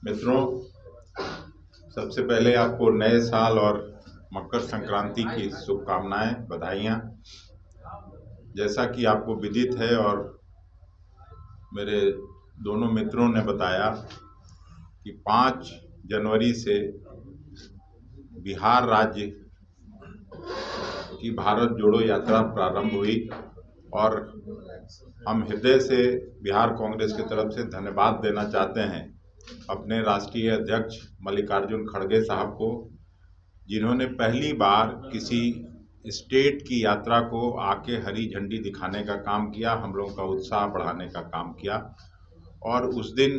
मित्रों, सबसे पहले आपको नए साल और मकर संक्रांति की शुभकामनाएं, बधाइयाँ। जैसा कि आपको विदित है और मेरे दोनों मित्रों ने बताया कि 5 जनवरी से बिहार राज्य की भारत जोड़ो यात्रा प्रारंभ हुई और हम हृदय से बिहार कांग्रेस की तरफ से धन्यवाद देना चाहते हैं अपने राष्ट्रीय अध्यक्ष मल्लिकार्जुन खड़गे साहब को, जिन्होंने पहली बार किसी स्टेट की यात्रा को आके हरी झंडी दिखाने का काम किया, हम लोगों का उत्साह बढ़ाने का काम किया। और उस दिन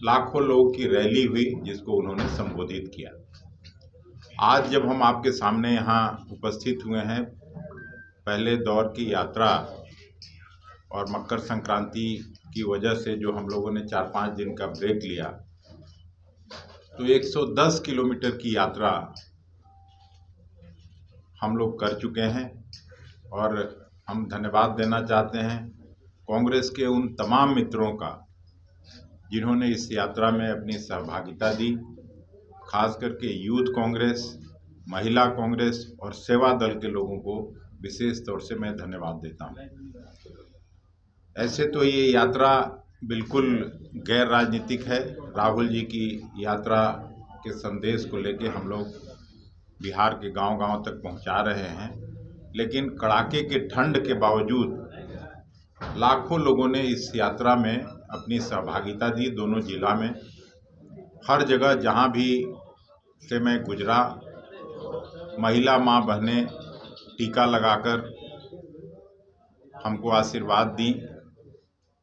लाखों लोगों की रैली हुई जिसको उन्होंने संबोधित किया। आज जब हम आपके सामने यहाँ उपस्थित हुए हैं, पहले दौर की यात्रा और मकर संक्रांति की वजह से जो हम लोगों ने 4-5 दिन का ब्रेक लिया, तो 110 किलोमीटर की यात्रा हम लोग कर चुके हैं। और हम धन्यवाद देना चाहते हैं कांग्रेस के उन तमाम मित्रों का जिन्होंने इस यात्रा में अपनी सहभागिता दी, खास करके यूथ कांग्रेस, महिला कांग्रेस और सेवा दल के लोगों को विशेष तौर से मैं धन्यवाद देता हूं। ऐसे तो ये यात्रा बिल्कुल गैर राजनीतिक है। राहुल जी की यात्रा के संदेश को लेके हम लोग बिहार के गांव-गांव तक पहुंचा रहे हैं, लेकिन कड़ाके के ठंड के बावजूद लाखों लोगों ने इस यात्रा में अपनी सहभागिता दी। दोनों जिला में हर जगह जहां भी से मैं गुजरा, महिला माँ बहनें टीका लगाकर हमको आशीर्वाद दी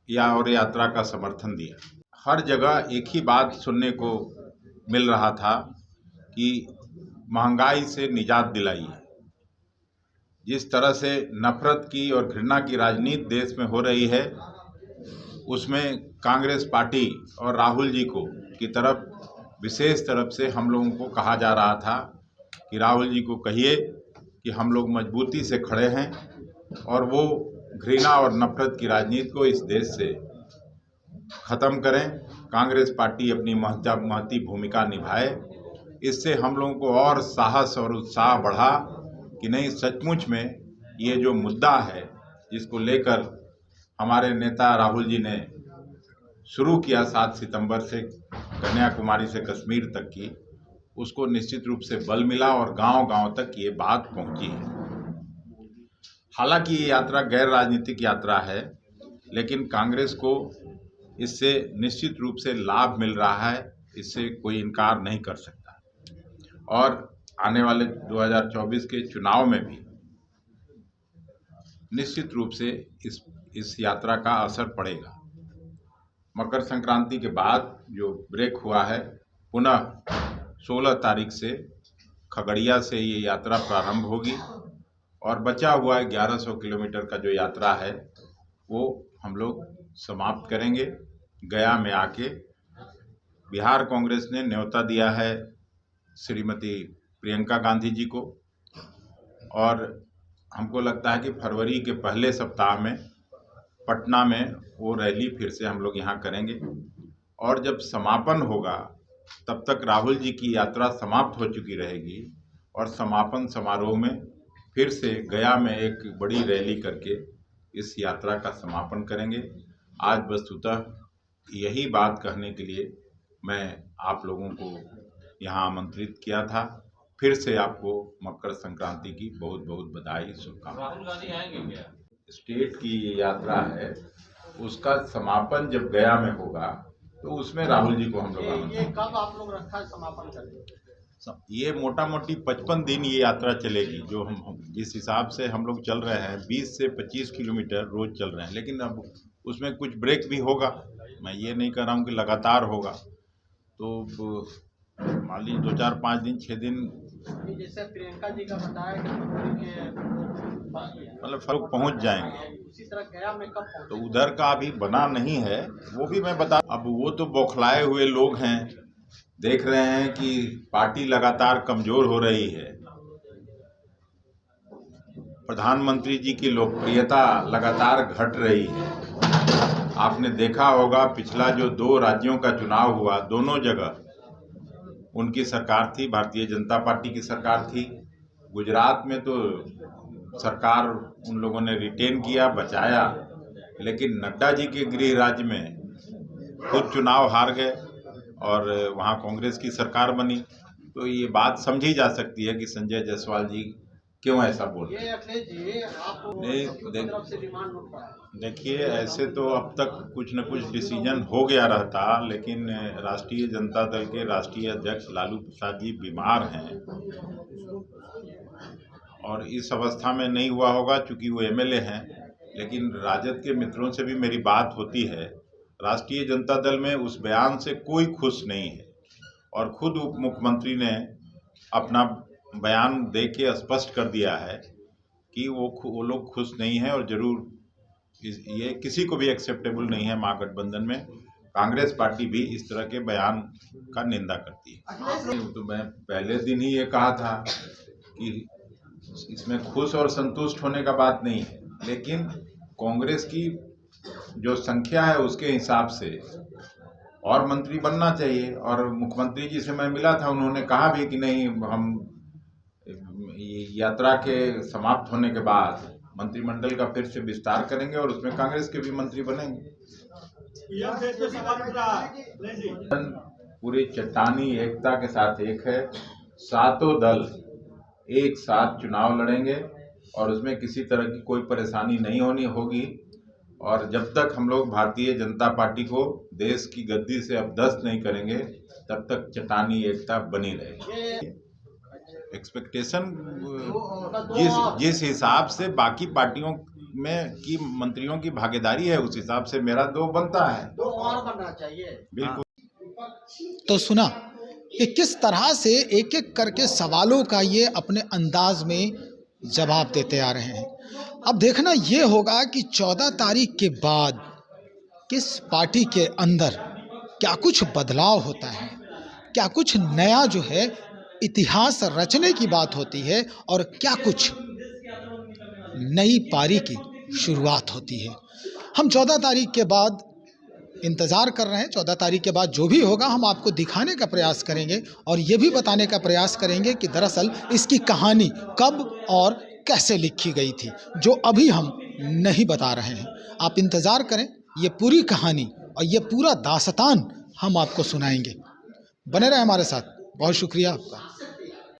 और यात्रा का समर्थन दिया। हर जगह एक ही बात सुनने को मिल रहा था कि महंगाई से निजात दिलाई है। जिस तरह से नफरत की और घृणा की राजनीति देश में हो रही है, उसमें कांग्रेस पार्टी और राहुल जी को की तरफ विशेष तरफ से हम लोगों को कहा जा रहा था कि राहुल जी को कहिए कि हम लोग मजबूती से खड़े हैं और वो घृणा और नफरत की राजनीति को इस देश से ख़त्म करें। कांग्रेस पार्टी अपनी महती भूमिका निभाए। इससे हम लोगों को और साहस और उत्साह बढ़ा कि नहीं, सचमुच में ये जो मुद्दा है जिसको लेकर हमारे नेता राहुल जी ने शुरू किया 7 सितंबर से कन्याकुमारी से कश्मीर तक की, उसको निश्चित रूप से बल मिला और गांव-गांव तक ये बात पहुंची है। हालांकि ये यात्रा गैर राजनीतिक यात्रा है, लेकिन कांग्रेस को इससे निश्चित रूप से लाभ मिल रहा है, इससे कोई इनकार नहीं कर सकता। और आने वाले 2024 के चुनाव में भी निश्चित रूप से इस यात्रा का असर पड़ेगा। मकर संक्रांति के बाद जो ब्रेक हुआ है, पुनः 16 तारीख से खगड़िया से ये यात्रा प्रारंभ होगी और बचा हुआ 1100 किलोमीटर का जो यात्रा है वो हम लोग समाप्त करेंगे गया में आके। बिहार कांग्रेस ने न्योता दिया है श्रीमती प्रियंका गांधी जी को और हमको लगता है कि फरवरी के पहले सप्ताह में पटना में वो रैली फिर से हम लोग यहाँ करेंगे। और जब समापन होगा तब तक राहुल जी की यात्रा समाप्त हो चुकी रहेगी और समापन समारोह में फिर से गया में एक बड़ी रैली करके इस यात्रा का समापन करेंगे। आज वस्तुतः यही बात कहने के लिए मैं आप लोगों को यहाँ आमंत्रित किया था। फिर से आपको मकर संक्रांति की बहुत बहुत बधाई, शुभकामनाएं। स्टेट की ये यात्रा है, उसका समापन जब गया में होगा तो उसमें राहुल जी को हम लोग ये कब आप लोग रखा है समापन करेंगे? ये मोटा मोटी 55 दिन ये यात्रा चलेगी। जो हम जिस हिसाब से हम लोग चल रहे हैं 20 से 25 किलोमीटर रोज चल रहे हैं, लेकिन अब उसमें कुछ ब्रेक भी होगा। मैं ये नहीं कह रहा हूँ कि लगातार होगा। तो मान लीजिए 2, 4, 5 दिन, 6 दिन, जैसे प्रियंका जी का बताया कि मतलब फर्क पहुँच जाएंगे। उसी तरह गया में कब पहुँचे? तो उधर का अभी बना नहीं है, वो भी मैं बता। अब वो तो बौखलाए हुए लोग हैं, देख रहे हैं कि पार्टी लगातार कमजोर हो रही है, प्रधानमंत्री जी की लोकप्रियता लगातार घट रही है। आपने देखा होगा पिछला जो 2 राज्यों का चुनाव हुआ, दोनों जगह उनकी सरकार थी, भारतीय जनता पार्टी की सरकार थी। गुजरात में तो सरकार उन लोगों ने रिटेन किया, बचाया, लेकिन नड्डा जी के गृह राज्य में खुद चुनाव हार गए और वहाँ कांग्रेस की सरकार बनी। तो ये बात समझी जा सकती है कि संजय जायसवाल जी क्यों ऐसा बोल रहे हैं। ये अखिलेश जी आप नहीं, तरफ से डिमांड उठ रहा है। देखिए, ऐसे तो अब तक कुछ न कुछ डिसीजन हो गया रहता, लेकिन राष्ट्रीय जनता दल के राष्ट्रीय अध्यक्ष लालू प्रसाद जी बीमार हैं और इस अवस्था में नहीं हुआ होगा चूंकि वो एमएलए हैं। लेकिन राजद के मित्रों से भी मेरी बात होती है, राष्ट्रीय जनता दल में उस बयान से कोई खुश नहीं है और खुद उप मुख्यमंत्री ने अपना बयान दे के स्पष्ट कर दिया है कि वो लोग खुश नहीं हैं और जरूर ये किसी को भी एक्सेप्टेबल नहीं है। महागठबंधन में कांग्रेस पार्टी भी इस तरह के बयान का निंदा करती है। तो मैं पहले दिन ही ये कहा था कि इसमें खुश और संतुष्ट होने का बात नहीं है, लेकिन कांग्रेस की जो संख्या है उसके हिसाब से और मंत्री बनना चाहिए। और मुख्यमंत्री जी से मैं मिला था, उन्होंने कहा भी कि नहीं, हम यात्रा के समाप्त होने के बाद मंत्रिमंडल का फिर से विस्तार करेंगे और उसमें कांग्रेस के भी मंत्री बनेंगे। पूरी चट्टानी एकता के साथ एक है, सातों दल एक साथ चुनाव लड़ेंगे और उसमें किसी तरह की कोई परेशानी नहीं होनी होगी। और जब तक हम लोग भारतीय जनता पार्टी को देश की गद्दी से अपदस्थ नहीं करेंगे तब तक चट्टानी एकता बनी रहेगी। एक्सपेक्टेशन जिस हिसाब से बाकी पार्टियों में की मंत्रियों की भागीदारी है उस हिसाब से मेरा 2 बनता है। 2 और बनना चाहिए। बिल्कुल। तो सुना कि किस तरह से एक एक करके सवालों का ये अपने अंदाज में जवाब देते आ रहे हैं। अब देखना ये होगा कि 14 तारीख के बाद किस पार्टी के अंदर क्या कुछ बदलाव होता है, क्या कुछ नया जो है इतिहास रचने की बात होती है और क्या कुछ नई पारी की शुरुआत होती है। हम 14 तारीख के बाद इंतज़ार कर रहे हैं। 14 तारीख के बाद जो भी होगा हम आपको दिखाने का प्रयास करेंगे और ये भी बताने का प्रयास करेंगे कि दरअसल इसकी कहानी कब और कैसे लिखी गई थी, जो अभी हम नहीं बता रहे हैं। आप इंतज़ार करें, ये पूरी कहानी और ये पूरा दास्तान हम आपको सुनाएंगे। बने रहें हमारे साथ। बहुत शुक्रिया आपका।